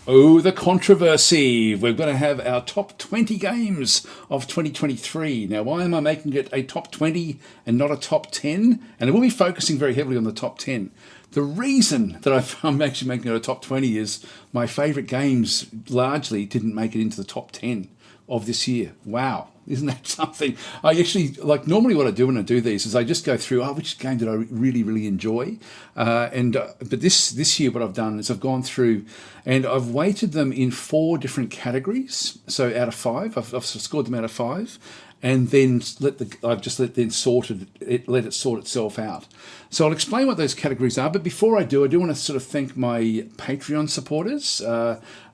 Oh, the controversy. We're going to have our top 20 games of 2023. Now, why am I making it a top 20 and not a top 10? And we'll be focusing very heavily on the top 10. The reason that I'm actually making it a top 20 is my favourite games largely didn't make it into the top 10 of this year. Wow. Isn't that something? I actually, like, normally what I do when I do these is I just go through, which game did I really, really enjoy? But this year what I've done is I've gone through and I've weighted them in 4 different categories. So out of 5, I've scored them out of 5. And then let it sort itself out. So I'll explain what those categories are. But before I do want to sort of thank my Patreon supporters.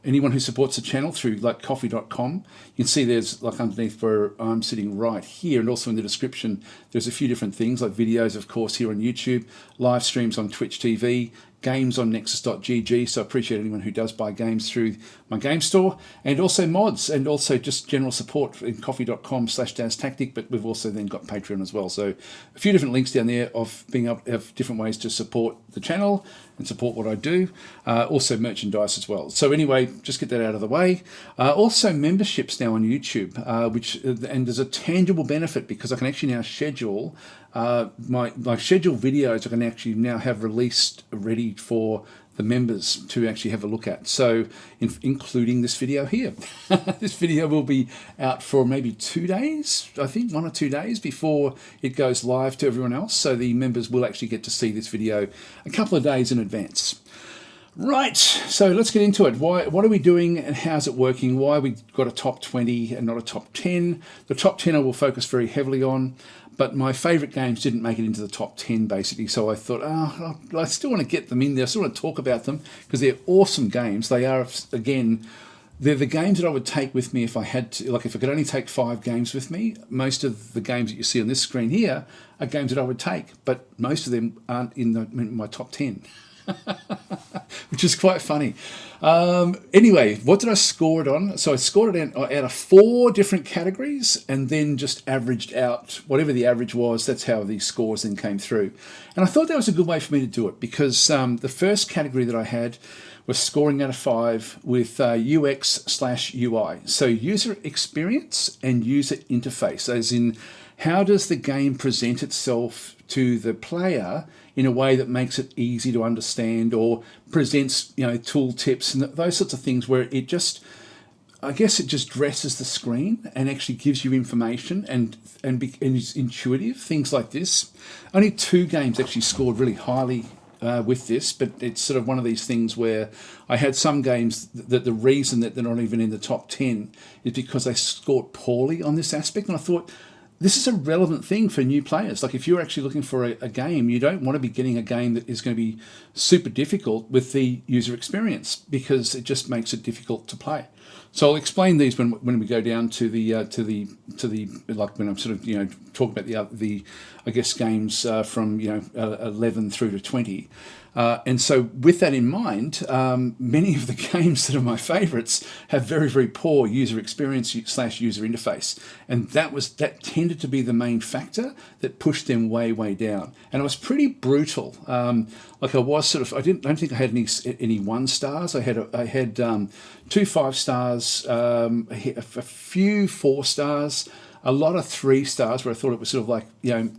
Anyone who supports the channel through like coffee.com. You can see there's like underneath where I'm sitting right here, and also in the description there's a few different things like videos, of course, here on YouTube, live streams on Twitch TV, games on Nexus.gg, so I appreciate anyone who does buy games through my game store, and also mods, and also just general support in coffee.com/DasTactic, but we've also then got Patreon as well. So a few different links down there of being able to have different ways to support the channel and support what I do. Also merchandise as well. So anyway, just get that out of the way. Also memberships now on YouTube, and there's a tangible benefit because I can actually now schedule my scheduled videos. I can actually now have released ready for the members to actually have a look at. So including this video here. This video will be out for maybe 2 days, I think 1 or 2 days before it goes live to everyone else. So the members will actually get to see this video a couple of days in advance. Right, so let's get into it. What are we doing and how's it working? Why we got a top 20 and not a top 10? The top 10 I will focus very heavily on, but my favourite games didn't make it into the top 10 basically, so I thought, I still want to get them in there. I still want to talk about them because they're awesome games. They are, again, they're the games that I would take with me if I had to, like if I could only take 5 games with me. Most of the games that you see on this screen here are games that I would take, but most of them aren't in my top 10. Which is quite funny. Anyway, what did I score it on? So I scored it out of 4 different categories and then just averaged out whatever the average was. That's how these scores then came through. And I thought that was a good way for me to do it because the first category that I had was scoring out of 5 with UX/UI. So user experience and user interface, as in how does the game present itself to the player in a way that makes it easy to understand or presents, tool tips and those sorts of things where it just, I guess it just dresses the screen and actually gives you information and is intuitive, things like this. Only 2 games actually scored really highly with this, but it's sort of one of these things where I had some games that the reason that they're not even in the top 10 is because they scored poorly on this aspect, and I thought, this is a relevant thing for new players. Like if you're actually looking for a game, you don't want to be getting a game that is going to be super difficult with the user experience because it just makes it difficult to play. So I'll explain these when we go down to the like when I'm sort of talking about the I guess games from 11 through to 20. And so with that in mind, many of the games that are my favorites have very, very poor user experience / user interface. And that tended to be the main factor that pushed them way, way down. And it was pretty brutal. Like I was sort of, I don't think I had any 1 stars. I had 2 5 stars, a few 4 stars, a lot of 3 stars where I thought it was sort of like,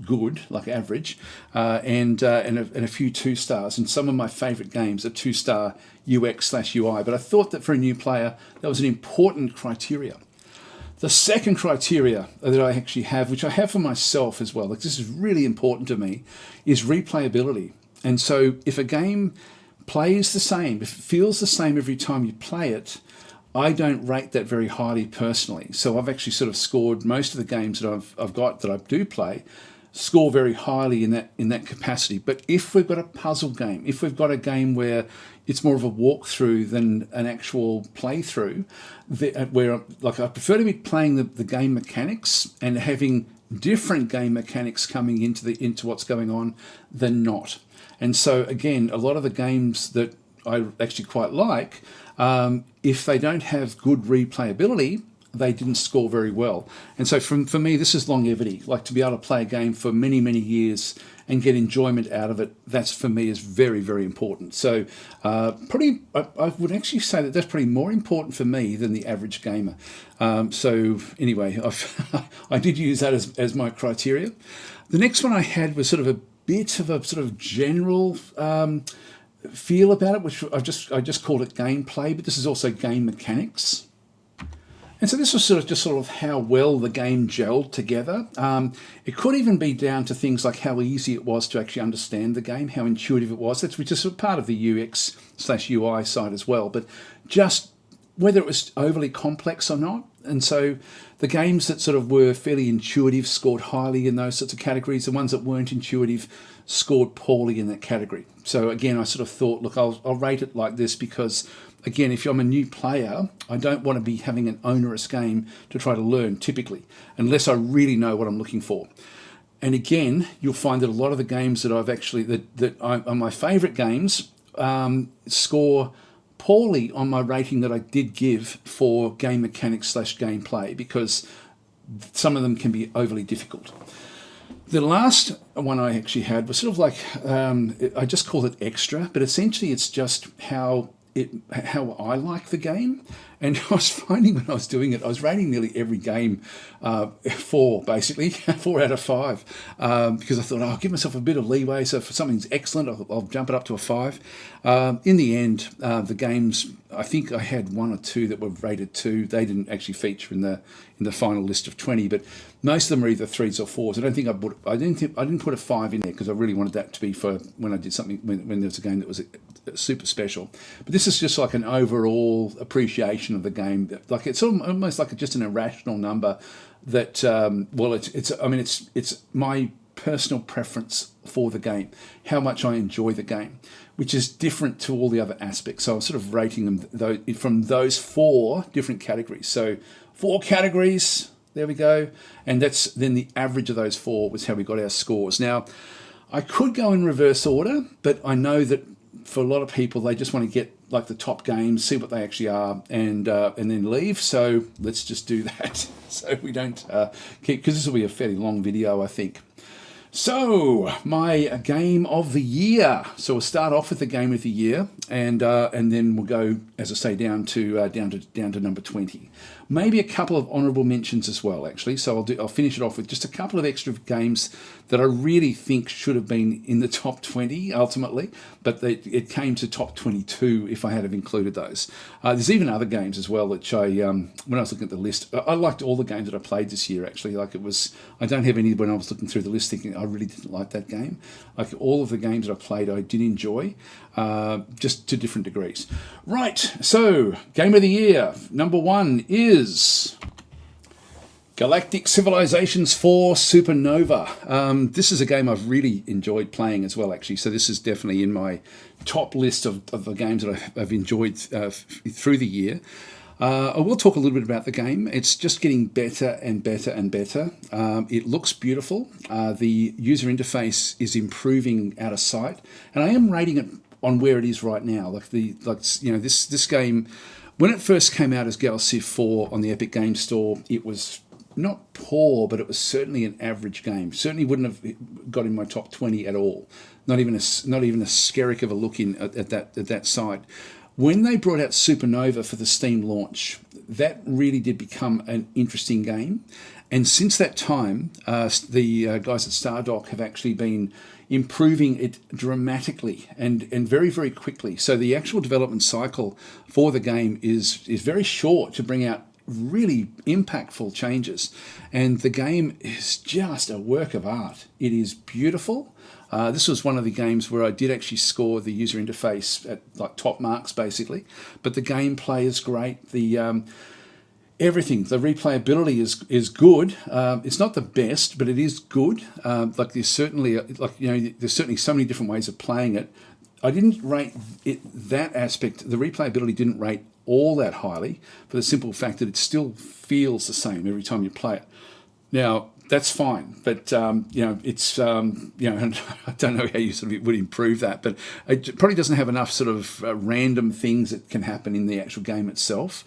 good, like average, and a few 2 stars. And some of my favorite games are 2-star UX/UI. But I thought that for a new player, that was an important criteria. The second criteria that I actually have, which I have for myself as well, like this is really important to me, is replayability. And so if a game plays the same, if it feels the same every time you play it, I don't rate that very highly personally. So I've actually sort of scored most of the games that I've got that I do play, score very highly in that capacity. But if we've got a puzzle game, if we've got a game where it's more of a walkthrough than an actual playthrough, where like I prefer to be playing the game mechanics and having different game mechanics coming into what's going on than not. And so again, a lot of the games that I actually quite like, if they don't have good replayability, they didn't score very well. And so for me, this is longevity, like to be able to play a game for many, many years and get enjoyment out of it. That's, for me, is very, very important. So I would actually say that that's probably more important for me than the average gamer. So anyway, I did use that as my criteria. The next one I had was sort of a bit of a sort of general feel about it, which I just called it gameplay, but this is also game mechanics. And so this was sort of how well the game gelled together. It could even be down to things like how easy it was to actually understand the game, how intuitive it was. That's which is part of the UX/UI side as well, but just whether it was overly complex or not. And so the games that sort of were fairly intuitive scored highly in those sorts of categories. The ones that weren't intuitive scored poorly in that category. So again, I sort of thought, look, I'll rate it like this because, again, if I'm a new player, I don't want to be having an onerous game to try to learn, typically, unless I really know what I'm looking for. And again, you'll find that a lot of the games that I've actually, that are my favourite games, score poorly on my rating that I did give for game mechanics/gameplay, because some of them can be overly difficult. The last one I actually had was sort of like, I just called it extra, but essentially it's just how I like the game. And I was finding when I was doing it, I was rating nearly every game 4, basically, 4 out of 5, because I thought, I'll give myself a bit of leeway. So if something's excellent, I'll jump it up to a 5. In the end, the games, I think I had 1 or 2 that were rated 2. They didn't actually feature in the final list of 20, but most of them are either 3s or 4s. I didn't put a 5 in there because I really wanted that to be for when I did something, when there was a game that was super special. But this is just like an overall appreciation of the game. Like it's almost like just an irrational number that, it's my personal preference for the game, how much I enjoy the game, which is different to all the other aspects. So I'm sort of rating them from those 4 different categories. So 4 categories, there we go. And that's then the average of those 4 was how we got our scores. Now, I could go in reverse order, but I know that for a lot of people, they just want to get like the top games, see what they actually are, and then leave. So let's just do that. So we don't keep, because this will be a fairly long video, I think. So my game of the year. So we'll start off with the game of the year, and then we'll go, as I say, down to number 20. Maybe a couple of honourable mentions as well, actually. So I'll finish it off with just a couple of extra games that I really think should have been in the top 20 ultimately, but it came to top 22 if I had have included those. There's even other games as well, which when I was looking at the list, I liked all the games that I played this year, actually. I don't have any when I was looking through the list thinking I really didn't like that game. Like all of the games that I played, I did enjoy, just to different degrees. Right, so game of the year, number 1 is Galactic Civilizations 4 Supernova. This is a game I've really enjoyed playing as well, actually. So this is definitely in my top list of the games that I've enjoyed through the year. I will talk a little bit about the game. It's just getting better and better and better. It looks beautiful. The user interface is improving out of sight, and I am rating it on where it is right now. This game, when it first came out as Gal Civ 4 on the Epic Games Store, it was not poor, but it was certainly an average game. Certainly wouldn't have got in my top 20 at all. Not even a skerrick of a look in at that side. When they brought out Supernova for the Steam launch, that really did become an interesting game. And since that time, the guys at Stardock have actually been improving it dramatically and very, very quickly. So the actual development cycle for the game is very short to bring out really impactful changes. And the game is just a work of art. It is beautiful. This was one of the games where I did actually score the user interface at like top marks, basically. But the gameplay is great. The everything, the replayability is good. It's not the best, but it is good. There's certainly so many different ways of playing it. I didn't rate it that aspect. The replayability didn't rate all that highly for the simple fact that it still feels the same every time you play it. Now, that's fine, but it's I don't know how you sort of would improve that, but it probably doesn't have enough sort of random things that can happen in the actual game itself.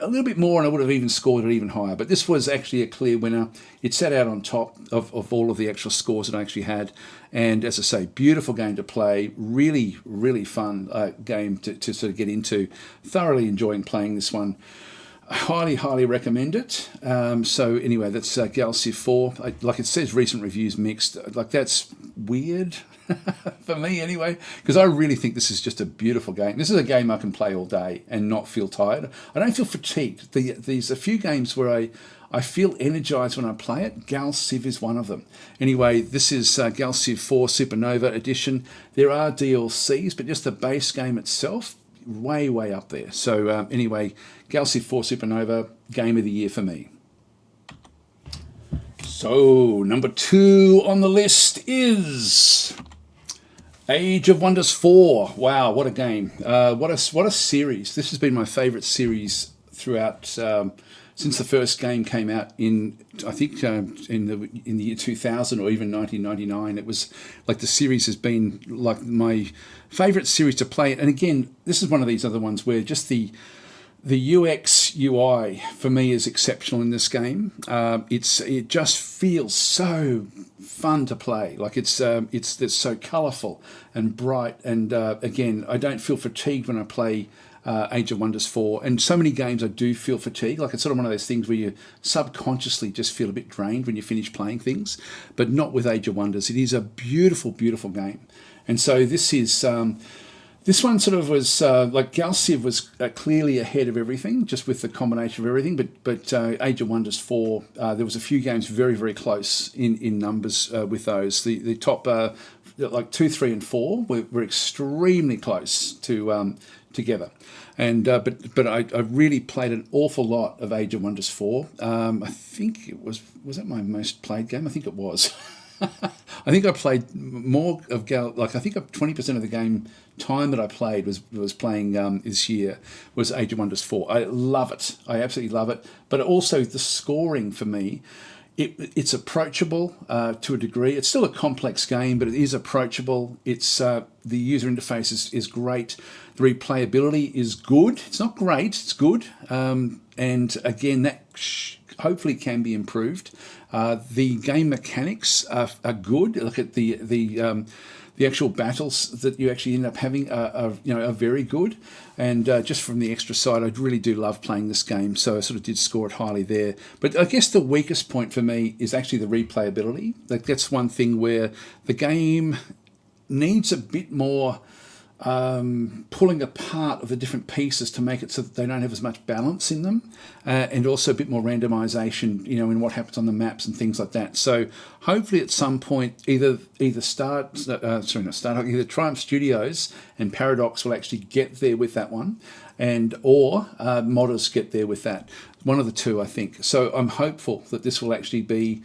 a little bit more, and I would have even scored it even higher. But this was actually a clear winner. It sat out on top of all of the actual scores that I actually had. And as I say, beautiful game to play. Really, really fun game to sort of get into. Thoroughly enjoying playing this one. Highly, highly recommend it. So anyway, that's Galactic 4. Like it says, recent reviews mixed. Like that's weird for me anyway, because I really think this is just a beautiful game. This is a game I can play all day and not feel tired. I don't feel fatigued. There's a few games where I feel energized when I play it. Galciv is one of them. Anyway, this is Galciv 4 Supernova Edition. There are DLCs, but just the base game itself, way, way up there. So anyway, Galciv 4 Supernova, game of the year for me. So, number 2 on the list is Age of Wonders 4. Wow, what a game. What a series. This has been my favorite series throughout since the first game came out in, I think, in the year 2000 or even 1999. It was like the series has been like my favorite series to play. And again, this is one of these other ones where just the UX UI for me is exceptional in this game. It just feels so fun to play. Like it's so colourful and bright. And again, I don't feel fatigued when I play Age of Wonders 4. And so many games I do feel fatigue. Like it's sort of one of those things where you subconsciously just feel a bit drained when you finish playing things. But not with Age of Wonders. It is a beautiful, beautiful game. And so this is. This one sort of was, like Galciv was clearly ahead of everything, just with the combination of everything, but Age of Wonders 4, there was a few games very, very close in numbers with those. The top, like 2, 3, and 4 were extremely close to together. And but I really played an awful lot of Age of Wonders 4. I think it was that my most played game? I think it was. I think I played more of I think 20% of the game time that I played was playing this year was Age of Wonders 4. I love it. I absolutely love it. But also the scoring for me, it's approachable to a degree. It's still a complex game, but it is approachable. It's the user interface is great. The replayability is good. It's not great. It's good. And again, that hopefully can be improved. The game mechanics are good. Look at the actual battles that you actually end up having are very good. And just from the extra side, I really do love playing this game. So I sort of did score it highly there. But I guess the weakest point for me is actually the replayability. Like that's one thing where the game needs a bit more pulling apart of the different pieces to make it so that they don't have as much balance in them, and also a bit more randomization, in what happens on the maps and things like that. So hopefully at some point, either Triumph Studios and Paradox will actually get there with that one, or modders get there with that. One of the two, I think. So I'm hopeful that this will actually be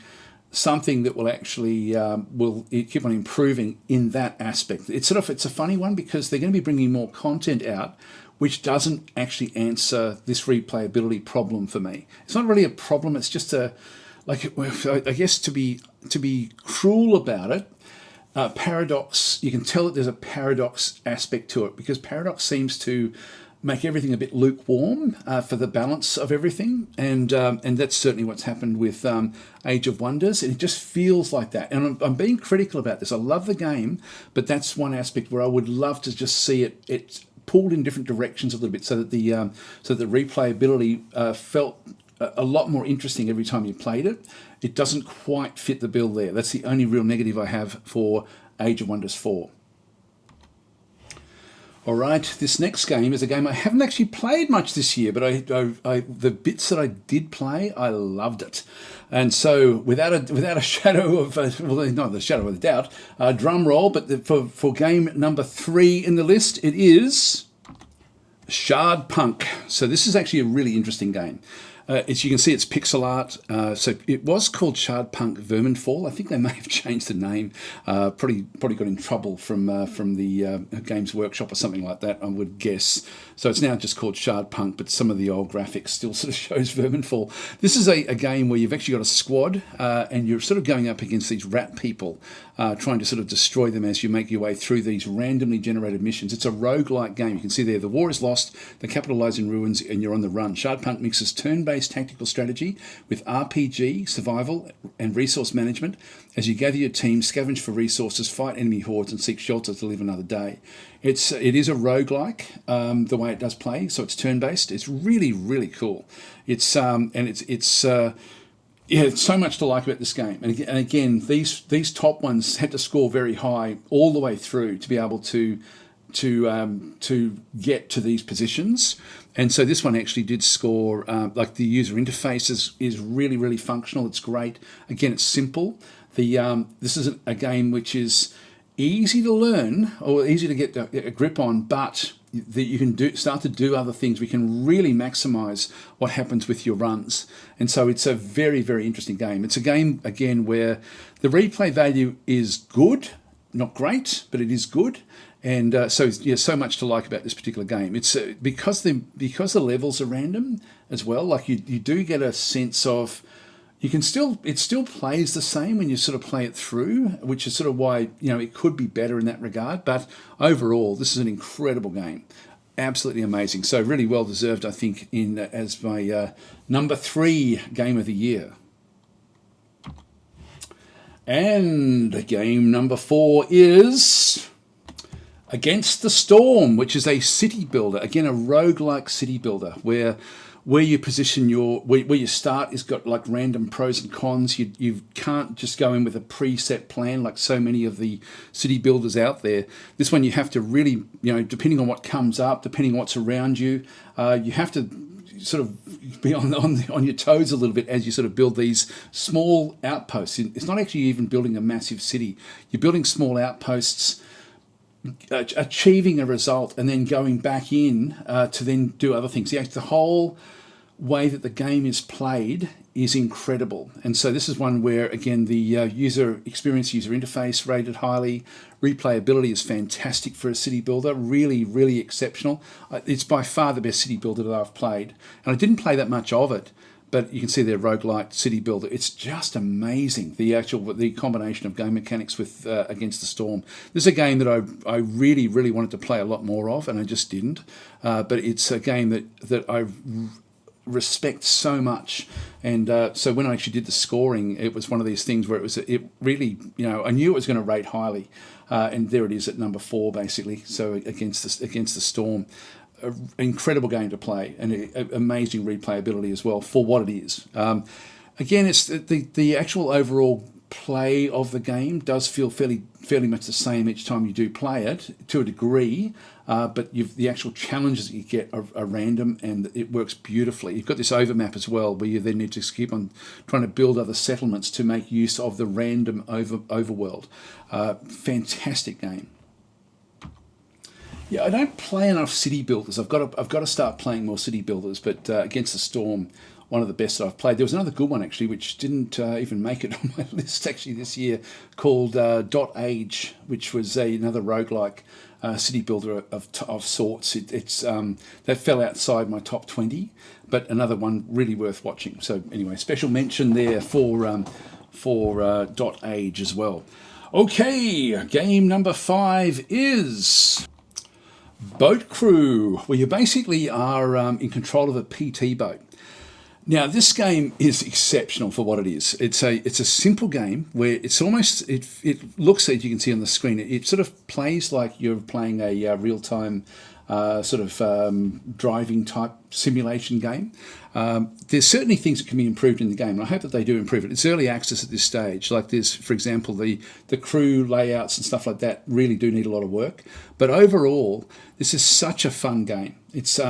something that will actually will keep on improving in that aspect. It's a funny one because they're going to be bringing more content out, which doesn't actually answer this replayability problem for me. It's not really a problem. It's just I guess to be cruel about it. Paradox, you can tell that there's a Paradox aspect to it because Paradox seems to make everything a bit lukewarm for the balance of everything, and that's certainly what's happened with Age of Wonders. It just feels like that, and I'm being critical about this. I love the game, but that's one aspect where I would love to just see it pulled in different directions a little bit, so that the replayability felt a lot more interesting every time you played it. It doesn't quite fit the bill there. That's the only real negative I have for Age of Wonders 4. All right, this next game is a game I haven't actually played much this year, but the bits that I did play, I loved it. And so, without a shadow of not the shadow of a doubt, drum roll. But for game number 3 in the list, it is ShardPunk. So this is actually a really interesting game. As you can see, it's pixel art. So it was called ShardPunk Verminfall. I think they may have changed the name. Probably got in trouble from the Games Workshop or something like that, I would guess. So it's now just called ShardPunk, but some of the old graphics still sort of shows Verminfall. This is a game where you've actually got a squad and you're sort of going up against these rat people, trying to sort of destroy them as you make your way through these randomly generated missions. It's a roguelike game. You can see there, the war is lost, the capital lies in ruins, and you're on the run. ShardPunk mixes turn-based tactical strategy with RPG, survival, and resource management as you gather your team, scavenge for resources, fight enemy hordes, and seek shelter to live another day. It is a roguelike, the way it does play, so it's turn-based. It's really, really cool. It's so much to like about this game. And again, these top ones had to score very high all the way through to be able to get to these positions. And so this one actually did score, like the user interface is really, really functional. It's great. Again, it's simple. This is a game which is easy to learn or easy to get a grip on, but that you can start to do other things. We can really maximize what happens with your runs. And so it's a very, very interesting game. It's a game, again, where the replay value is good, not great, but it is good. And so much to like about this particular game. It's because the levels are random as well. Like you do get a sense of, it still plays the same when you sort of play it through, which is sort of why it could be better in that regard. But overall, this is an incredible game, absolutely amazing. So really well deserved, I think, as my number 3 game of the year. And game number 4 is Against the Storm, which is a city builder. Again, a roguelike city builder where you position where you start is got like random pros and cons. You can't just go in with a preset plan like so many of the city builders out there. This one you have to really, depending on what comes up, depending on what's around you, you have to sort of be on your toes a little bit as you sort of build these small outposts. It's not actually even building a massive city. You're building small outposts, achieving a result, and then going back in to then do other things. The whole way that the game is played is incredible. And so this is one where, again, the user interface rated highly. Replayability is fantastic for a city builder, really, really exceptional. It's by far the best city builder that I've played. And I didn't play that much of it, but you can see their roguelike city builder. It's just amazing, the combination of game mechanics with Against the Storm. This is a game that I really, really wanted to play a lot more of, and I just didn't. But it's a game that I respect so much. And so when I actually did the scoring, it was one of these things where it really, I knew it was going to rate highly. And there it is at number 4, basically. So Against the Storm. An incredible game to play, and amazing replayability as well for what it is. Again, it's the actual overall play of the game does feel fairly much the same each time you do play it to a degree, but the actual challenges that you get are random, and it works beautifully. You've got this overmap as well, where you then need to keep on trying to build other settlements to make use of the random overworld. Fantastic game. Yeah, I don't play enough city builders. I've got to start playing more city builders. But Against the Storm, one of the best that I've played. There was another good one actually, which didn't even make it on my list actually this year, called .age, which was another roguelike city builder of sorts. That fell outside my top 20, but another one really worth watching. So anyway, special mention there for .age as well. Okay, game number 5 is Boat Crew, where you basically are in control of a PT boat. Now, this game is exceptional for what it is. It's a simple game where it's almost, it looks, as you can see on the screen, it sort of plays like you're playing a real-time sort of driving type simulation game. There's certainly things that can be improved in the game, and I hope that they do improve it. It's early access at this stage. Like there's, for example, the crew layouts and stuff like that really do need a lot of work. But overall, this is such a fun game. It's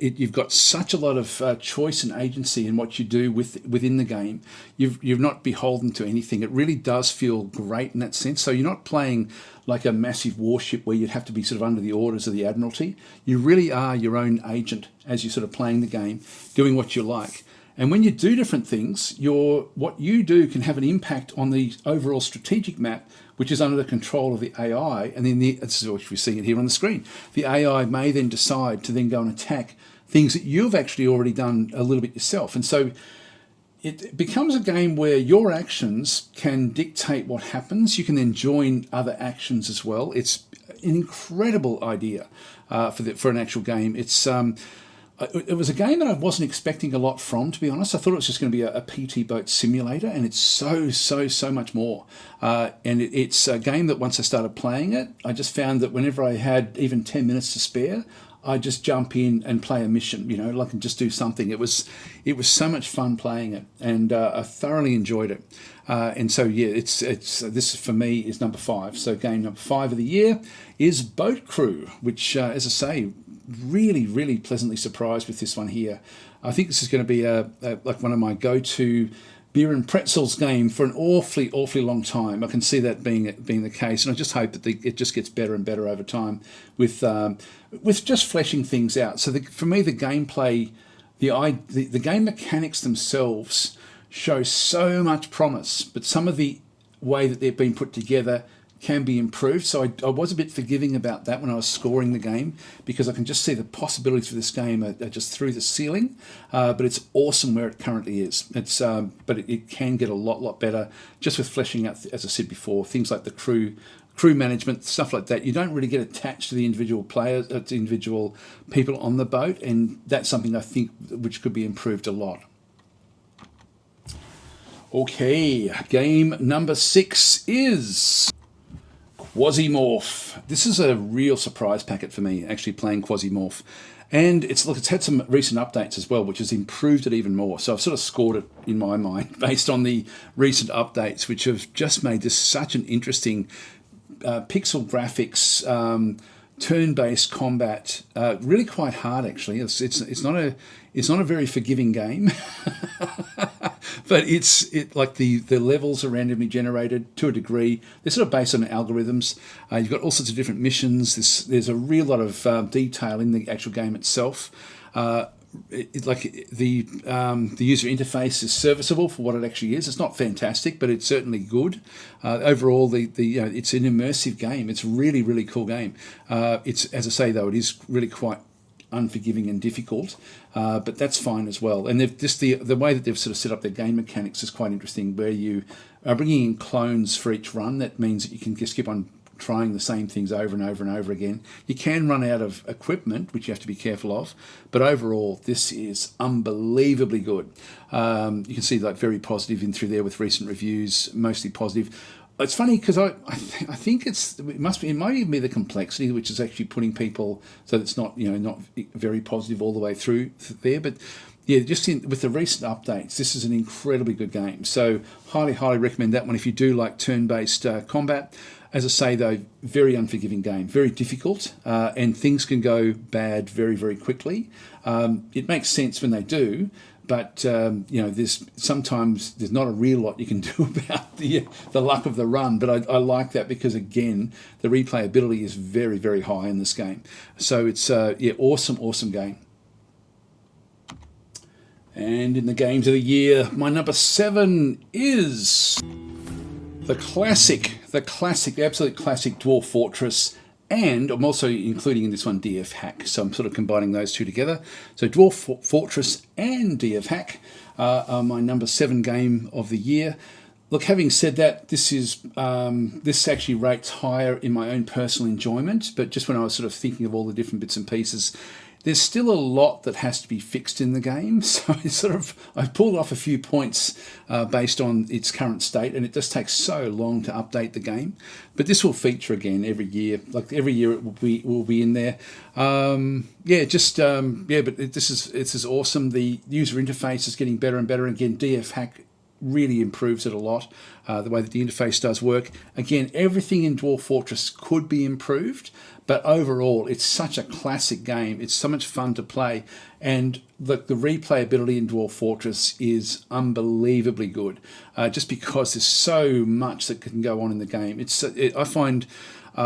you've got such a lot of choice and agency in what you do within the game. You're not beholden to anything. It really does feel great in that sense. So you're not playing like a massive warship where you'd have to be sort of under the orders of the Admiralty. You really are your own agent as you're sort of playing the game, doing what you like. And when you do different things, what you do can have an impact on the overall strategic map, which is under the control of the AI. And then this is what we're seeing it here on the screen. The AI may then decide to then go and attack things that you've actually already done a little bit yourself. And so it becomes a game where your actions can dictate what happens. You can then join other actions as well. It's an incredible idea for an actual game. It was a game that I wasn't expecting a lot from, to be honest. I thought it was just going to be a PT boat simulator, and it's so much more. And it's a game that once I started playing it, I just found that whenever I had even 10 minutes to spare, I just jump in and play a mission, like and just do something. It was so much fun playing it, and I thoroughly enjoyed it. And so yeah, this for me is number 5. So game number 5 of the year is Boat Crew, which, as I say, really pleasantly surprised with this one here. I think this is going to be like one of my go-to beer and pretzels game for an awfully long time. I can see that being the case, and I just hope that it just gets better and better over time with just fleshing things out. So for me, the gameplay, the game mechanics themselves show so much promise, but some of the way that they've been put together can be improved. So I was a bit forgiving about that when I was scoring the game, because I can just see the possibilities for this game are just through the ceiling. But it's awesome where it currently is. But it can get a lot better just with fleshing out, as I said before, things like the crew management, stuff like that. You don't really get attached to the individual players, to individual people on the boat, and that's something I think which could be improved a lot. Okay, game number 6 is Quasimorph. This is a real surprise packet for me, actually playing Quasimorph. And it's had some recent updates as well, which has improved it even more. So I've sort of scored it in my mind based on the recent updates, which have just made this such an interesting pixel graphics, turn-based combat, really quite hard actually. It's not a very forgiving game. But like the levels are randomly generated to a degree. They're sort of based on algorithms. You've got all sorts of different missions. There's a real lot of detail in the actual game itself. Like the user interface is serviceable for what it actually is. It's not fantastic, but it's certainly good. Overall, it's an immersive game. It's a really cool game. It's, as I say though, it is really quite unforgiving and difficult, but that's fine as well. And they've just the way that they've sort of set up their game mechanics is quite interesting, where you are bringing in clones for each run. That means that you can just keep on trying the same things over and over again. You can run out of equipment, which you have to be careful of, but overall this is unbelievably good. You can see like very positive in through there with recent reviews, mostly positive. It's funny because I think it might even be the complexity which is actually putting people so that it's not not very positive all the way through there. But yeah, just with the recent updates, this is an incredibly good game. So highly recommend that one if you do like turn-based combat. As I say though, very unforgiving game, very difficult, and things can go bad very quickly. It makes sense when they do. But there's sometimes not a real lot you can do about the luck of the run. But I like that because again, the replayability is very high in this game. So it's awesome game. And in the games of the year, my number 7 is the absolute classic Dwarf Fortress. And I'm also including in this one DF Hack, so I'm sort of combining those two together. So Dwarf Fortress and DF Hack are my number 7 game of the year. Look, having said that, this actually rates higher in my own personal enjoyment, but just when I was sort of thinking of all the different bits and pieces, there's still a lot that has to be fixed in the game. So I've pulled off a few points based on its current state, and it just takes so long to update the game. But this will feature again every year. Like every year, it will be in there. But this is awesome. The user interface is getting better and better. Again, DF Hack really improves it a lot. The way that the interface does work. Again, everything in Dwarf Fortress could be improved, but overall, it's such a classic game. It's so much fun to play, and the replayability in Dwarf Fortress is unbelievably good. Just because there's so much that can go on in the game. I find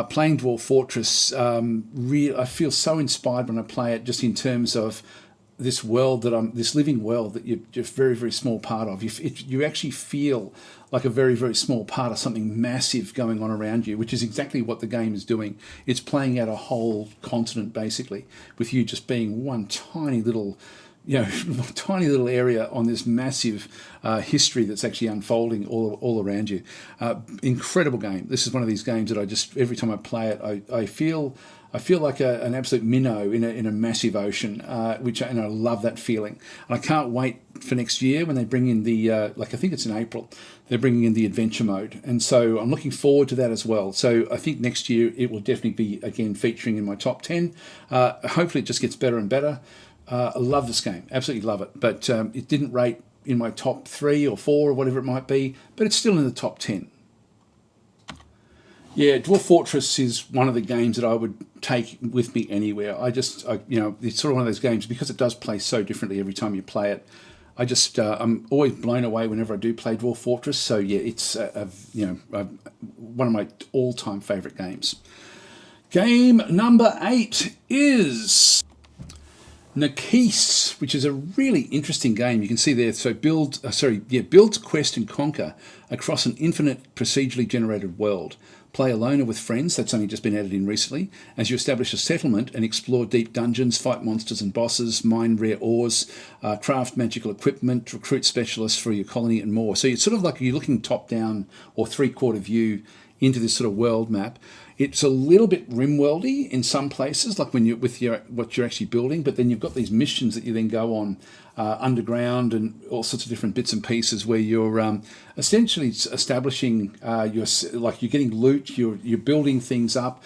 playing Dwarf Fortress, I feel so inspired when I play it, just in terms of this world this living world that you're just very, very small part of. You actually feel like a very, very small part of something massive going on around you, which is exactly what the game is doing. It's playing out a whole continent basically, with you just being one tiny little, tiny little area on this massive history that's actually unfolding all around you. Incredible game. This is one of these games that I just, every time I play it, I feel like an absolute minnow in a massive ocean, and I love that feeling. And I can't wait for next year when they bring in the, I think it's in April, they're bringing in the adventure mode. And so I'm looking forward to that as well. So I think next year it will definitely be, again, featuring in my top 10. Hopefully it just gets better and better. I love this game, absolutely love it. But it didn't rate in my top 3 or 4 or whatever it might be, but it's still in the top 10. Yeah, Dwarf Fortress is one of the games that I would take with me anywhere. it's sort of one of those games, because it does play so differently every time you play it. I'm always blown away whenever I do play Dwarf Fortress. So yeah, it's one of my all-time favourite games. Game number 8 is Necesse, which is a really interesting game. You can see there, so build, quest and conquer across an infinite procedurally generated world. Play alone or with friends, that's only just been added in recently, as you establish a settlement and explore deep dungeons, fight monsters and bosses, mine rare ores, craft magical equipment, recruit specialists for your colony and more. So it's sort of like you're looking top down or three-quarter view into this sort of world map. It's a little bit rimworldy in some places, like when you're with what you're actually building, but then you've got these missions that you then go on underground and all sorts of different bits and pieces where you're essentially establishing you're getting loot, you're building things up.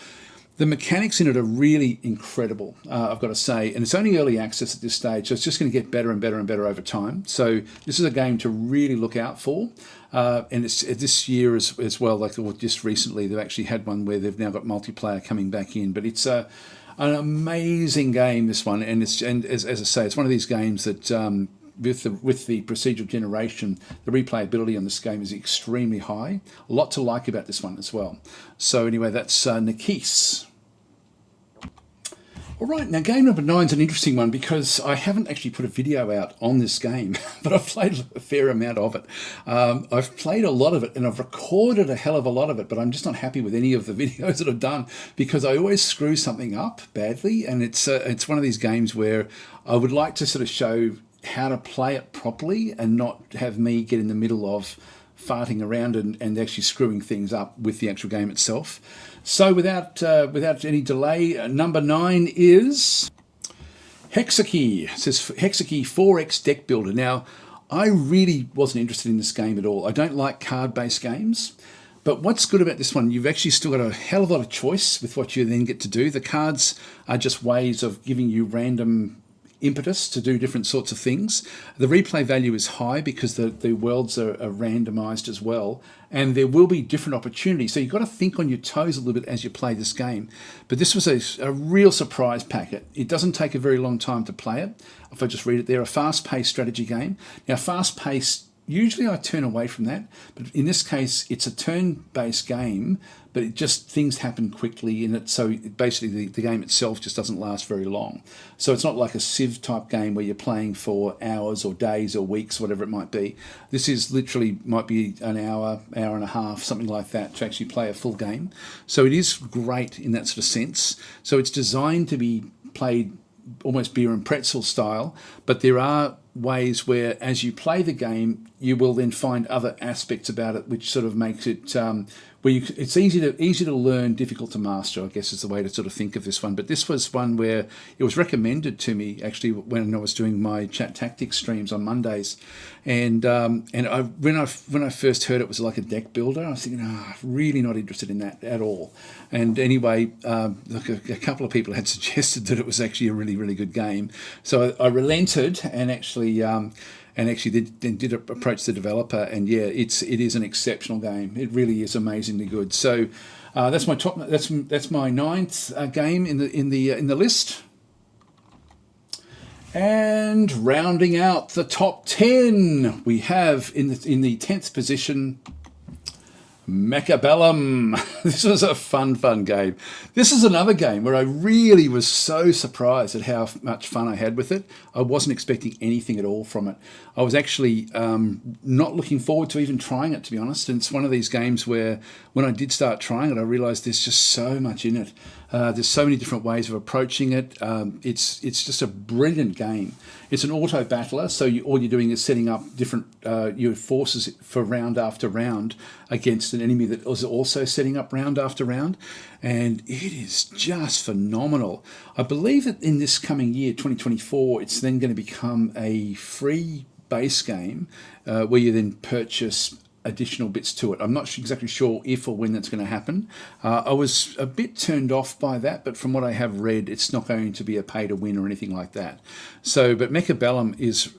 The mechanics in it are really incredible, I've got to say, and it's only early access at this stage, so it's just going to get better and better and better over time. So this is a game to really look out for, and it's this year as well. Just recently, they've actually had one where they've now got multiplayer coming back in. But it's an amazing game, this one, and as I say, it's one of these games that with the procedural generation, the replayability on this game is extremely high. A lot to like about this one as well. So anyway, that's Necesse. All right, now game number 9 is an interesting one because I haven't actually put a video out on this game, but I've played a fair amount of it. I've played a lot of it and I've recorded a hell of a lot of it, but I'm just not happy with any of the videos that I've done because I always screw something up badly, and it's one of these games where I would like to sort of show how to play it properly and not have me get in the middle of farting around and actually screwing things up with the actual game itself. So without any delay, number 9 is Hexarchy. It says Hexarchy 4X deck builder. Now, I really wasn't interested in this game at all. I don't like card-based games. But what's good about this one, you've actually still got a hell of a lot of choice with what you then get to do. The cards are just ways of giving you random impetus to do different sorts of things. The replay value is high because the worlds are randomized as well, and there will be different opportunities. So you've got to think on your toes a little bit as you play this game. But this was a real surprise packet. It doesn't take a very long time to play it. If I just read it there, a fast-paced strategy game. Now, fast-paced, usually I turn away from that, but in this case, it's a turn-based game, but things happen quickly in it, so basically the game itself just doesn't last very long. So it's not like a Civ type game where you're playing for hours or days or weeks, whatever it might be. This is literally might be an hour and a half, something like that, to actually play a full game. So it is great in that sort of sense. So it's designed to be played almost beer and pretzel style, but there are ways where as you play the game you will then find other aspects about it which sort of makes it it's easy to learn, difficult to master, I guess is the way to sort of think of this one. But this was one where it was recommended to me actually when I was doing my DasTactic's streams on Mondays, and when I first heard it was like a deck builder, I was thinking, really not interested in that at all. And anyway, a couple of people had suggested that it was actually a really, really good game, so I relented and actually did approach the developer, and yeah, it is an exceptional game. It really is amazingly good. So that's my top. That's my 9th game in the list. And rounding out the top 10, we have in the 10th position Mechabellum. This was a fun game. This is another game where I really was so surprised at how much fun I had with it. I wasn't expecting anything at all from it. I was actually not looking forward to even trying it, to be honest. And it's one of these games where when I did start trying it, I realized there's just so much in it. There's so many different ways of approaching it. It's just a brilliant game. It's an auto battler, so all you're doing is setting up different your forces for round after round against an enemy that is also setting up round after round, and it is just phenomenal. I believe that in this coming year, 2024, it's then going to become a free base game where you then purchase additional bits to it. I'm not exactly sure if or when that's going to happen. I was a bit turned off by that, but from what I have read, it's not going to be a pay to win or anything like that. But Mechabellum is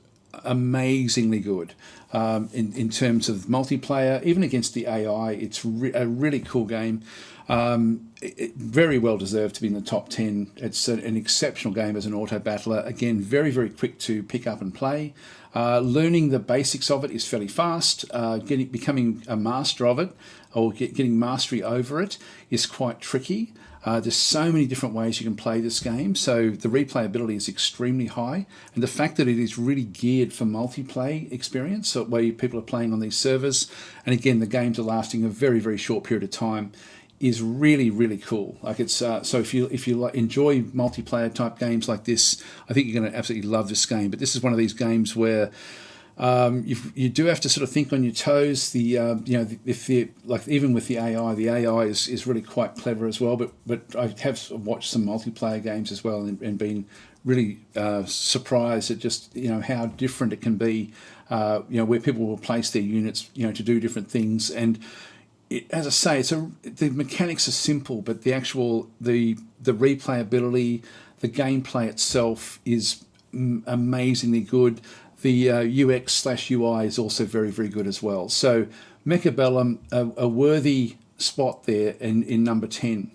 amazingly good in terms of multiplayer, even against the AI. It's a really cool game. Very well deserved to be in the top 10. It's an exceptional game as an auto battler. Again, very, very quick to pick up and play. Learning the basics of it is fairly fast. Becoming a master of it or getting mastery over it is quite tricky. There's so many different ways you can play this game, so the replayability is extremely high, and the fact that it is really geared for multiplayer experience, so where people are playing on these servers, and again the games are lasting a very, very short period of time, is really, really cool. Like it's so if you enjoy multiplayer type games like this, I think you're going to absolutely love this game. But this is one of these games where you do have to sort of think on your toes. Even with the AI is really quite clever as well. But I have watched some multiplayer games as well and been really surprised at just how different it can be. Where people will place their units to do different things. And as I say, the mechanics are simple, but the replayability, the gameplay itself is amazingly good. The UX/UI is also very, very good as well. So Mechabellum, a worthy spot there in number 10.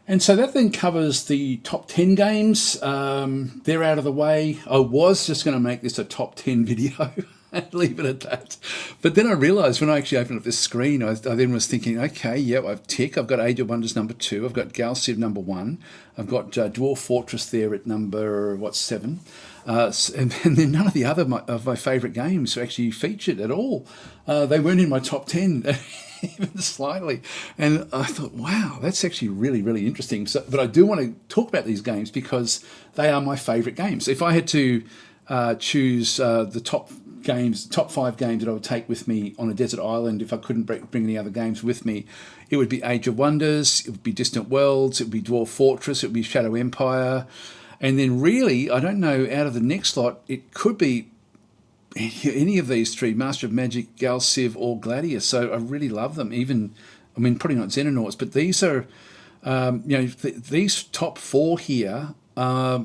And so that then covers the top 10 games. They're out of the way. I was just going to make this a top 10 video. And leave it at that. But then I realised when I actually opened up this screen, I then was thinking, okay, yeah, I've got Age of Wonders number 2, I've got Galactic number 1, I've got Dwarf Fortress there at number 7, and then none of the other of my favourite games actually featured at all. They weren't in my top 10. Even slightly, and I thought, wow, that's actually really, really interesting. But I do want to talk about these games because they are my favourite games. If I had to choose the top 5 games that I would take with me on a desert island, if I couldn't bring any other games with me, it would be Age of Wonders, it would be Distant Worlds, it would be Dwarf Fortress, it would be Shadow Empire, and then really, I don't know, out of the next lot, it could be any of these 3, Master of Magic, Gal Civ, or Gladius. So I really love them. Probably not Xenonauts, but these are, these top 4 here are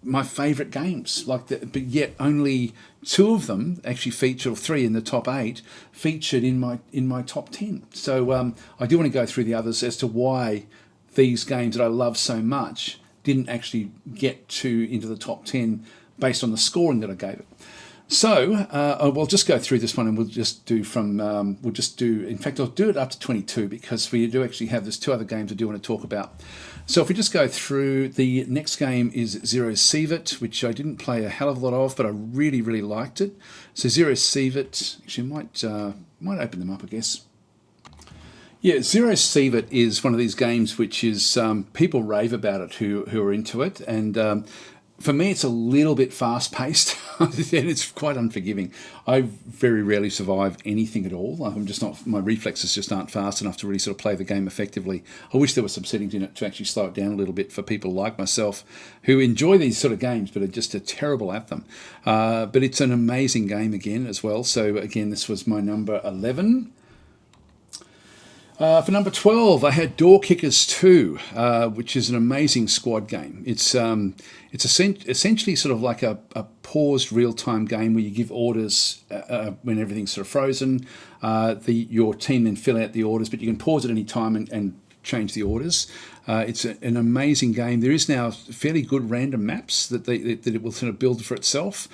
my favourite games. But yet only 2 of them actually feature, or 3 in the top 8 featured in my top 10. So I do want to go through the others as to why these games that I love so much didn't actually get into the top 10 based on the scoring that I gave it. So we'll just go through this one, and we'll just do in fact, I'll do it up to 22 because we do actually have there's 2 other games I do want to talk about. So if we just go through, the next game is Zero Sievert, which I didn't play a hell of a lot of, but I really, really liked it. So Zero Sievert, actually might open them up, I guess. Yeah, Zero Sievert is one of these games which is, people rave about it who are into it, and for me, it's a little bit fast-paced, and it's quite unforgiving. I very rarely survive anything at all. I'm just not. My reflexes just aren't fast enough to really sort of play the game effectively. I wish there were some settings in it to actually slow it down a little bit for people like myself who enjoy these sort of games but are terrible at them. But it's an amazing game again as well. So again, this was my number 11. For number 12, I had Door Kickers 2, which is an amazing squad game. It's essentially sort of like a paused real-time game where you give orders when everything's sort of frozen. Your team then fill out the orders, but you can pause at any time and change the orders. It's an amazing game. There is now fairly good random maps that it will sort of build for itself.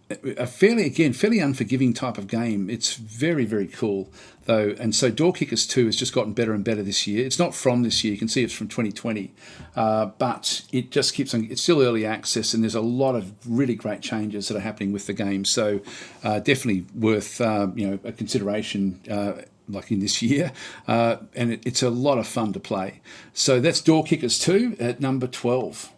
a fairly unforgiving type of game. It's very, very cool though, and so Door Kickers 2 has just gotten better and better this year. It's not from this year; you can see it's from 2020, but it just keeps on. It's still early access, and there's a lot of really great changes that are happening with the game. So definitely worth a consideration. Like in this year, and it's a lot of fun to play. So that's Door Kickers 2 at number 12.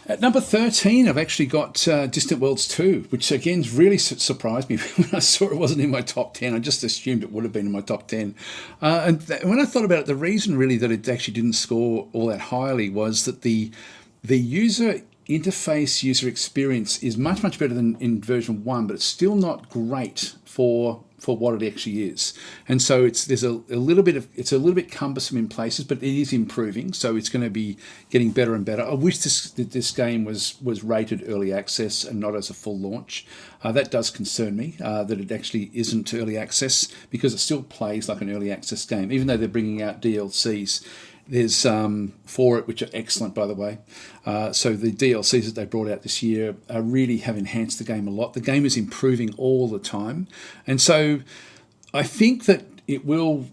At number 13, I've actually got Distant Worlds 2, which again really surprised me when I saw it wasn't in my top 10. I just assumed it would have been in my top 10. And when I thought about it, the reason really that it actually didn't score all that highly was that the user interface, user experience is much, much better than in version 1, but it's still not great for what it actually is. And so it's a little bit cumbersome in places, but it is improving. So it's going to be getting better and better. I wish this game was rated early access and not as a full launch. That does concern me that it actually isn't early access, because it still plays like an early access game, even though they're bringing out DLCs. There's for it, which are excellent, by the way. So the DLCs that they brought out this year really have enhanced the game a lot. The game is improving all the time. And so I think that it will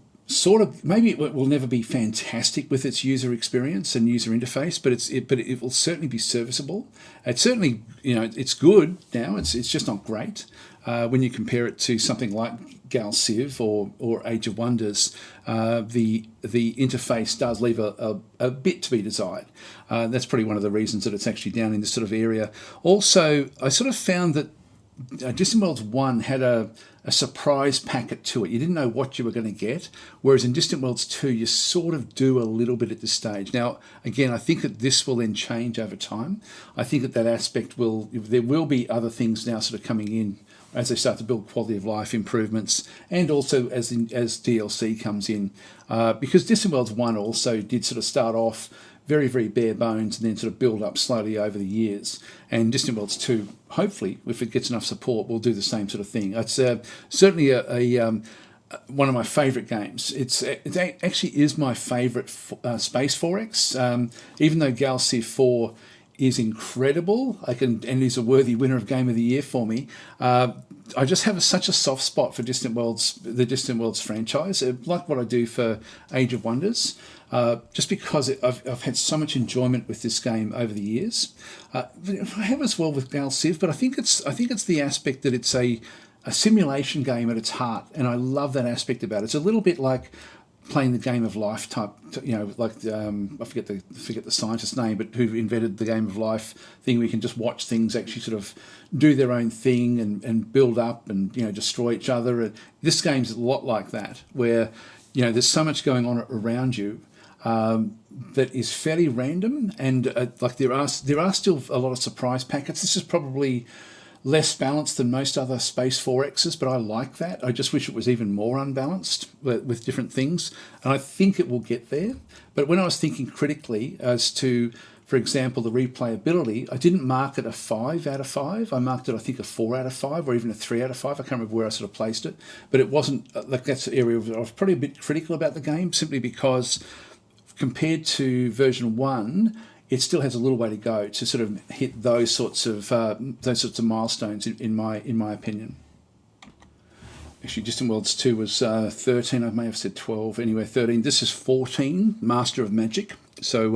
maybe it will never be fantastic with its user experience and user interface, but it will certainly be serviceable. It's certainly, it's good now. It's just not great when you compare it to something like Gal Civ or Age of Wonders. The interface does leave a bit to be desired. That's probably one of the reasons that it's actually down in this sort of area. Also, I sort of found that Distant Worlds 1 had a surprise packet to it. You didn't know what you were going to get, whereas in Distant Worlds 2 you sort of do a little bit at this stage. Now, again, I think that this will then change over time. I think that aspect there will be other things now sort of coming in as they start to build quality of life improvements, and also as DLC comes in, because Distant Worlds 1 also did sort of start off very, very bare bones and then sort of build up slowly over the years. And Distant Worlds 2, hopefully, if it gets enough support, will do the same sort of thing. It's certainly one of my favourite games. It actually is my favourite space 4X, even though Gal Civ 4 is incredible. And is a worthy winner of Game of the Year for me. I just have such a soft spot for the Distant Worlds franchise, like what I do for Age of Wonders, just because I've had so much enjoyment with this game over the years. I have as well with Gal Civ, but I think it's the aspect that it's a simulation game at its heart, and I love that aspect about it. It's a little bit like playing the Game of Life type, like I forget the scientist's name, but who invented the Game of Life thing. We can just watch things actually sort of do their own thing and build up and destroy each other. This game's a lot like that, where there's so much going on around you that is fairly random, and like there are still a lot of surprise packets. This is probably less balanced than most other Space 4Xs, but I like that. I just wish it was even more unbalanced with different things, and I think it will get there. But when I was thinking critically as to, for example, the replayability, I didn't mark it a 5 out of 5. I marked it, I think, a 4 out of 5 or even a 3 out of 5. I can't remember where I sort of placed it, but it wasn't like that's the area I was probably a bit critical about the game, simply because compared to version 1, it still has a little way to go to sort of hit those sorts of milestones, in my opinion. Actually, Distant Worlds 2 was 13. I may have said 12. Anyway, 13. This is 14, Master of Magic. So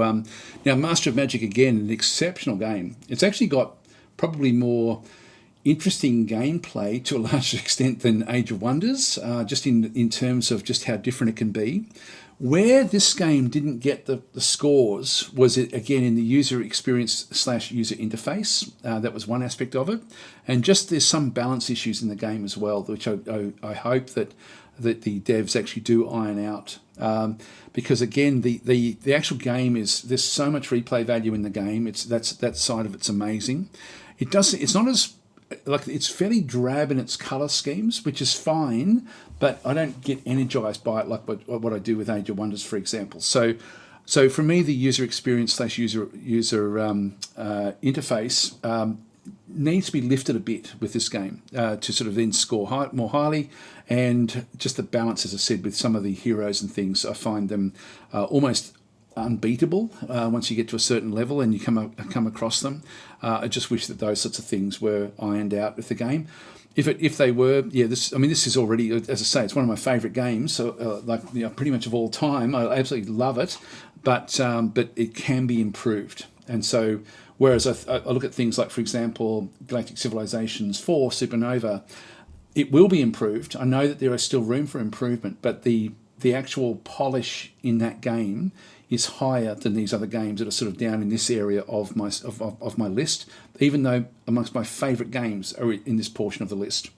now, Master of Magic, again, an exceptional game. It's actually got probably more interesting gameplay to a large extent than Age of Wonders, just in terms of just how different it can be. Where this game didn't get the scores was, it again, in the user experience / user interface. That was one aspect of it, and just there's some balance issues in the game as well, which I hope that the devs actually do iron out, because again, the actual game there's so much replay value in the game. That side of it's amazing. It's not as it's fairly drab in its color schemes, which is fine, but I don't get energized by it like what I do with Age of Wonders, for example. So for me, the user experience / user interface needs to be lifted a bit with this game to sort of then score more highly, and just the balance, as I said, with some of the heroes and things, I find them almost unbeatable once you get to a certain level and you come across them. I just wish that those sorts of things were ironed out with the game. If they were, yeah, this is already, as I say, it's one of my favourite games, pretty much of all time. I absolutely love it, but it can be improved. And so, whereas I look at things like, for example, Galactic Civilizations 4 Supernova, it will be improved. I know that there is still room for improvement, but the actual polish in that game is higher than these other games that are sort of down in this area of my list, even though amongst my favourite games are in this portion of the list.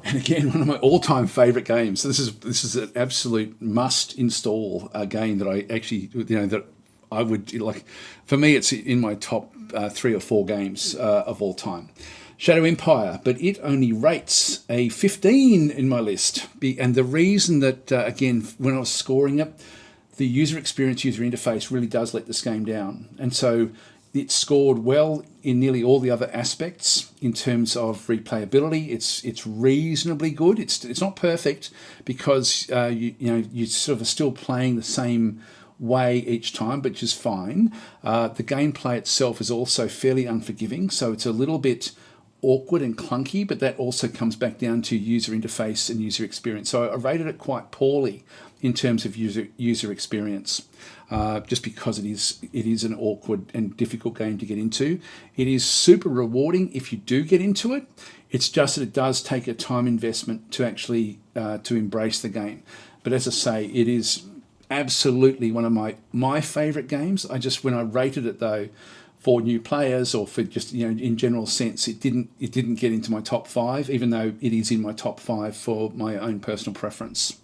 And again, one of my all-time favourite games. So this is an absolute must-install game that I actually, that I would like. For me, it's in my top 3 or 4 games of all time. Shadow Empire, but it only rates a 15 in my list. And the reason that, again, when I was scoring it, the user experience, user interface really does let this game down. And so it scored well in nearly all the other aspects in terms of replayability. It's reasonably good. It's not perfect because you sort of are still playing the same way each time, which is fine. The gameplay itself is also fairly unforgiving, so it's a little bit awkward and clunky, but that also comes back down to user interface and user experience. So I rated it quite poorly in terms of user experience, just because it is an awkward and difficult game to get into. It is super rewarding if you do get into it. It's just that it does take a time investment to actually to embrace the game. But as I say, it is absolutely one of my favourite games. When I rated it though, for new players or for just in general sense, it didn't get into my top 5, even though it is in my top 5 for my own personal preference.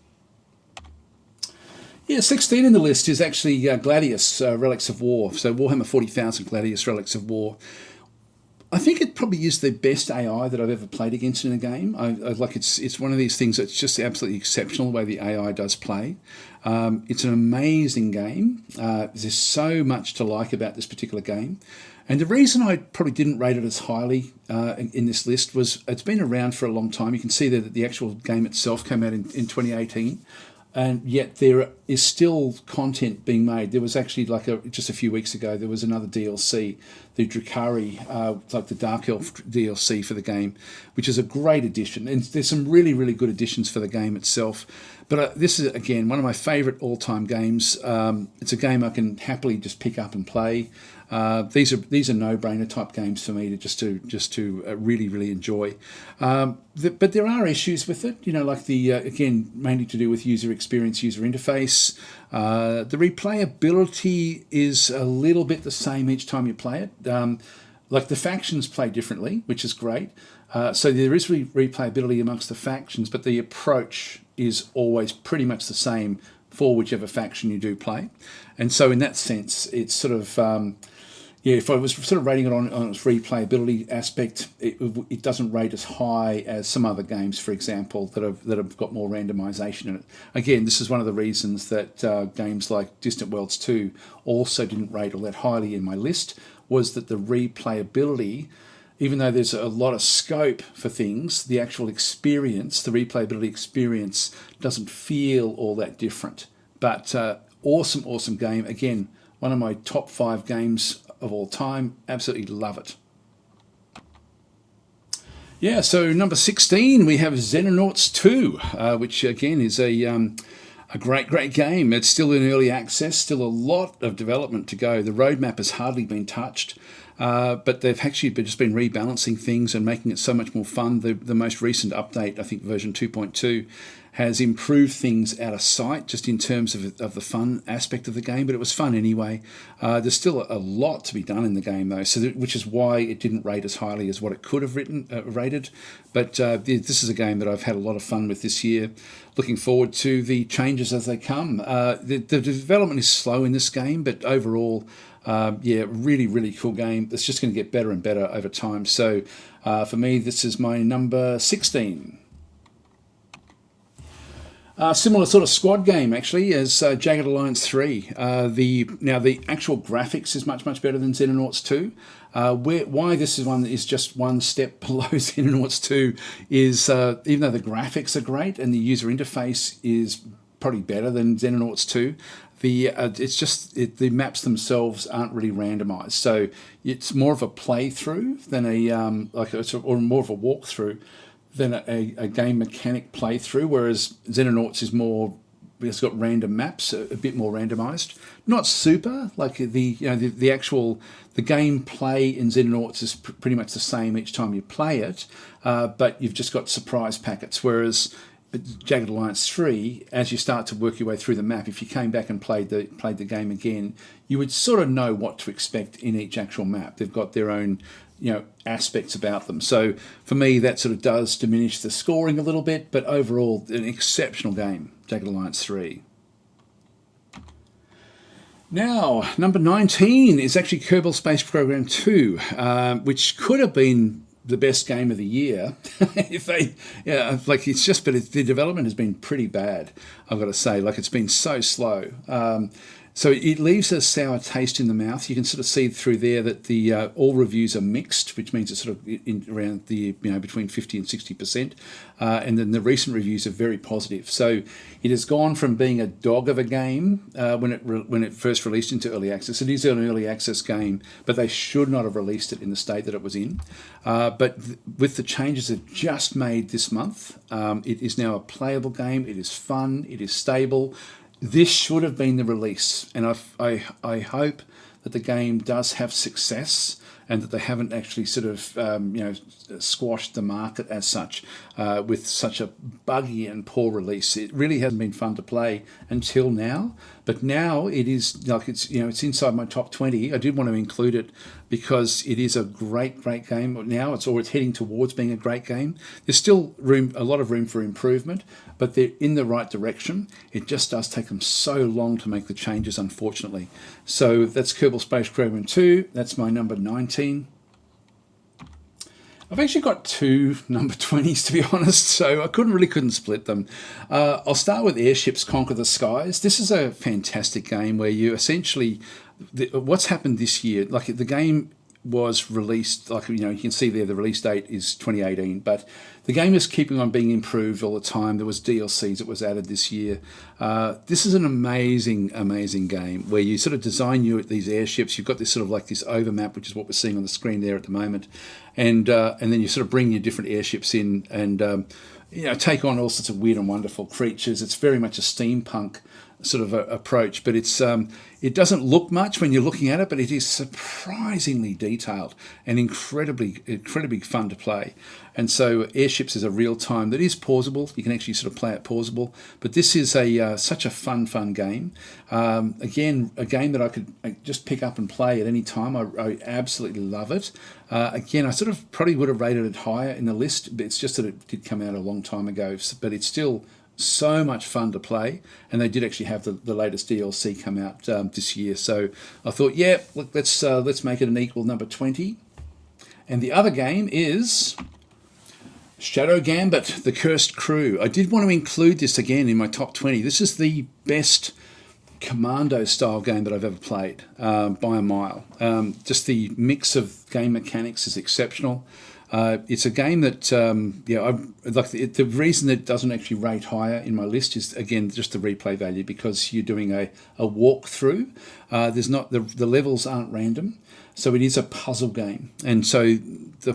Yeah, 16 in the list is actually Gladius, Relics of War. So Warhammer 40,000 Gladius, Relics of War. I think it probably is the best AI that I've ever played against in a game. It's one of these things that's just absolutely exceptional the way the AI does play. It's an amazing game. There's so much to like about this particular game. And the reason I probably didn't rate it as highly in this list was it's been around for a long time. You can see that the actual game itself came out in 2018. And yet there is still content being made. There was actually just a few weeks ago, there was another DLC, the Drukhari, like the Dark Elf DLC for the game, which is a great addition. And there's some really, really good additions for the game itself. But this is, again, one of my favourite all-time games. It's a game I can happily just pick up and play. These are no-brainer type games for me to really, really enjoy. But there are issues with it, like again, mainly to do with user experience, user interface. The replayability is a little bit the same each time you play it. Like the factions play differently, which is great. So there is replayability amongst the factions, but the approach is always pretty much the same for whichever faction you do play. And so in that sense, it's sort of... if I was sort of rating it on its replayability aspect, it doesn't rate as high as some other games, for example, that have got more randomization in it. Again, this is one of the reasons that games like Distant Worlds 2 also didn't rate all that highly in my list, was that the replayability, even though there's a lot of scope for things, the actual experience, the replayability experience, doesn't feel all that different. But awesome game. Again, one of my top 5 games of all time. Absolutely love it. Yeah, so number 16, we have Xenonauts 2, which again is a great game. It's still in early access, still a lot of development to go. The roadmap has hardly been touched, but they've actually just been rebalancing things and making it so much more fun. The most recent update, I think version 2.2, has improved things out of sight just in terms of the fun aspect of the game, but it was fun anyway. There's still a lot to be done in the game though, which is why it didn't rate as highly as what it could have rated. But this is a game that I've had a lot of fun with this year. Looking forward to the changes as they come. The development is slow in this game, but overall, really, really cool game. It's just going to get better and better over time. So for me, this is my number 16. Similar sort of squad game actually as Jagged Alliance 3. The actual graphics is much better than Xenonauts 2. Why this is just one step below Xenonauts 2 is even though the graphics are great and the user interface is probably better than Xenonauts 2. The maps themselves aren't really randomized, so it's more of a playthrough than or more of a walkthrough than a game mechanic playthrough. Whereas Xenonauts is more, it's got random maps, a bit more randomized. Not super like the actual gameplay in Xenonauts is pretty much the same each time you play it, but you've just got surprise packets. Whereas Jagged Alliance 3, as you start to work your way through the map, if you came back and played the game again, you would sort of know what to expect in each actual map. They've got their own aspects about them. So for me, that sort of does diminish the scoring a little bit, but overall, an exceptional game, Jagged Alliance 3. Now, number 19 is actually Kerbal Space Program 2, which could have been the best game of the year if they but the development has been pretty bad, I've got to say. Like, it's been so slow, so it leaves a sour taste in the mouth. You can sort of see through there that the all reviews are mixed, which means it's sort of around the between 50 and 60%, and then the recent reviews are very positive. So it has gone from being a dog of a game when it first released into early access. It is an early access game, but they should not have released it in the state that it was in. But with the changes they've just made this month, it is now a playable game. It is fun. It is stable. This should have been the release, and I hope that the game does have success and that they haven't actually sort of squashed the market as such with such a buggy and poor release. It really hasn't been fun to play until now, but now it is like it's inside my top 20. I did want to include it because it is a great game now. It's heading towards being a great game. There's still a lot of room for improvement, but they're in the right direction. It just does take them so long to make the changes, unfortunately. So that's Kerbal Space Program 2. That's my number 19. I've actually got two number 20s, to be honest, so I couldn't split them. I'll start with Airships Conquer the Skies. This is a fantastic game where you essentially, what's happened this year, like the game was released, like you can see there the release date is 2018, but the game is keeping on being improved all the time. There was DLCs that was added this year. This is an amazing game where you sort of design these airships. You've got this sort of like this overmap, which is what we're seeing on the screen there at the moment, and then you sort of bring your different airships in and take on all sorts of weird and wonderful creatures. It's very much a steampunk sort of approach, but it doesn't look much when you're looking at it, but it is surprisingly detailed and incredibly fun to play. And so Airships is a real time that is pausable. You can actually sort of play it pausable, but this is such a fun game. Again, a game that I could just pick up and play at any time. I absolutely love it. Again, I sort of probably would have rated it higher in the list, but it's just that it did come out a long time ago, but it's still so much fun to play, and they did actually have the latest DLC come out this year. So I thought, yeah, look, let's make it an equal number 20. And the other game is Shadow Gambit, The Cursed Crew. I did want to include this again in my top 20. This is the best commando style game that I've ever played by a mile. Just the mix of game mechanics is exceptional. It's a game that, the reason that it doesn't actually rate higher in my list is, again, just the replay value, because you're doing a walkthrough. There's not the levels aren't random, so it is a puzzle game, and so the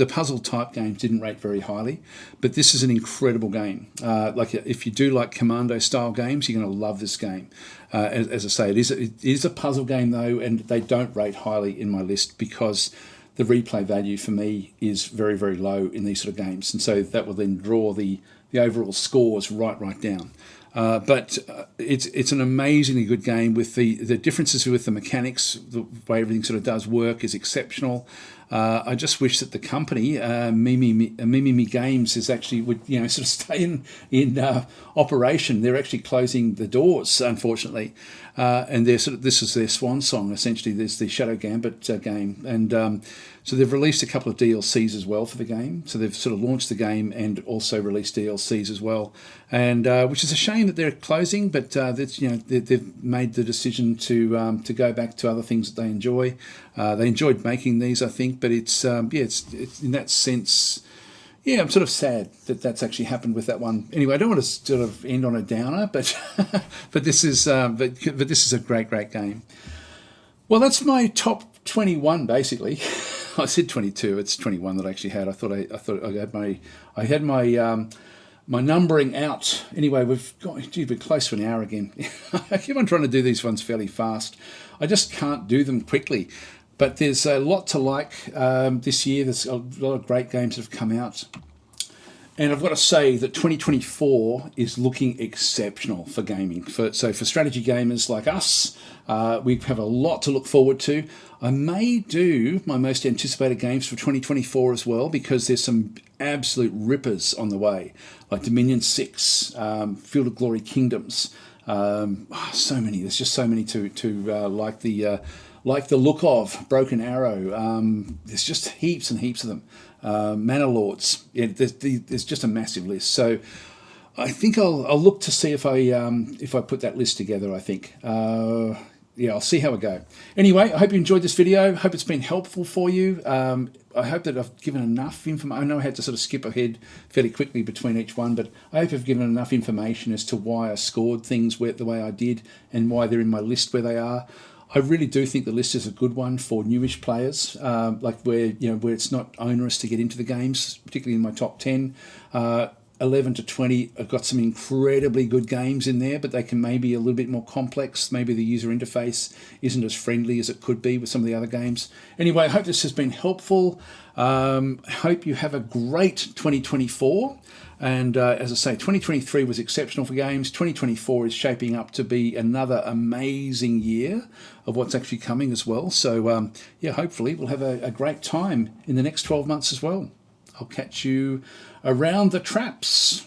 puzzle type games didn't rate very highly, but this is an incredible game. If you do like commando style games, you're going to love this game. As I say, it is a puzzle game though, and they don't rate highly in my list because the replay value for me is very, very low in these sort of games, and so that will then draw the overall scores right down. But it's an amazingly good game with the differences with the mechanics, the way everything sort of does work is exceptional. I just wish that the company, Mimimi Games, is actually would sort of stay in operation. They're actually closing the doors, unfortunately, and this is their swan song. Essentially, there's the Shadow Gambit game, and so they've released a couple of DLCs as well for the game. So they've sort of launched the game and also released DLCs as well, and which is a shame that they're closing, but they've made the decision to go back to other things that they enjoy. They enjoyed making these, I think, but it's in that sense, Yeah, I'm sort of sad that that's actually happened with that one. Anyway, I don't want to sort of end on a downer, but but this is this is a great game. Well, that's my top 21 basically. I said 22. It's 21 that I actually had. I thought I had my my numbering out. Anyway, we've been close to an hour again. I keep on trying to do these ones fairly fast. I just can't do them quickly. But there's a lot to like this year. There's a lot of great games that have come out. And I've got to say that 2024 is looking exceptional for gaming. So for strategy gamers like us, we have a lot to look forward to. I may do my most anticipated games for 2024 as well, because there's some absolute rippers on the way, like Dominion 6, Field of Glory Kingdoms. So many. There's just so many to like the look of. Broken Arrow. There's just heaps and heaps of them. Manor Lords. Yeah, there's just a massive list. So I think I'll look to see if I put that list together. I think. Yeah, I'll see how it go. Anyway, I hope you enjoyed this video. Hope it's been helpful for you. I hope that I've given enough information. I know I had to sort of skip ahead fairly quickly between each one, but I hope I've given enough information as to why I scored things the way I did and why they're in my list where they are. I really do think the list is a good one for newish players, like where it's not onerous to get into the games, particularly in my top 10. 11 to 20, I've got some incredibly good games in there, but they can maybe be a little bit more complex. Maybe the user interface isn't as friendly as it could be with some of the other games. Anyway, I hope this has been helpful. I hope you have a great 2024. And as I say, 2023 was exceptional for games. 2024 is shaping up to be another amazing year of what's actually coming as well. So, yeah, hopefully we'll have a great time in the next 12 months as well. I'll catch you around the traps.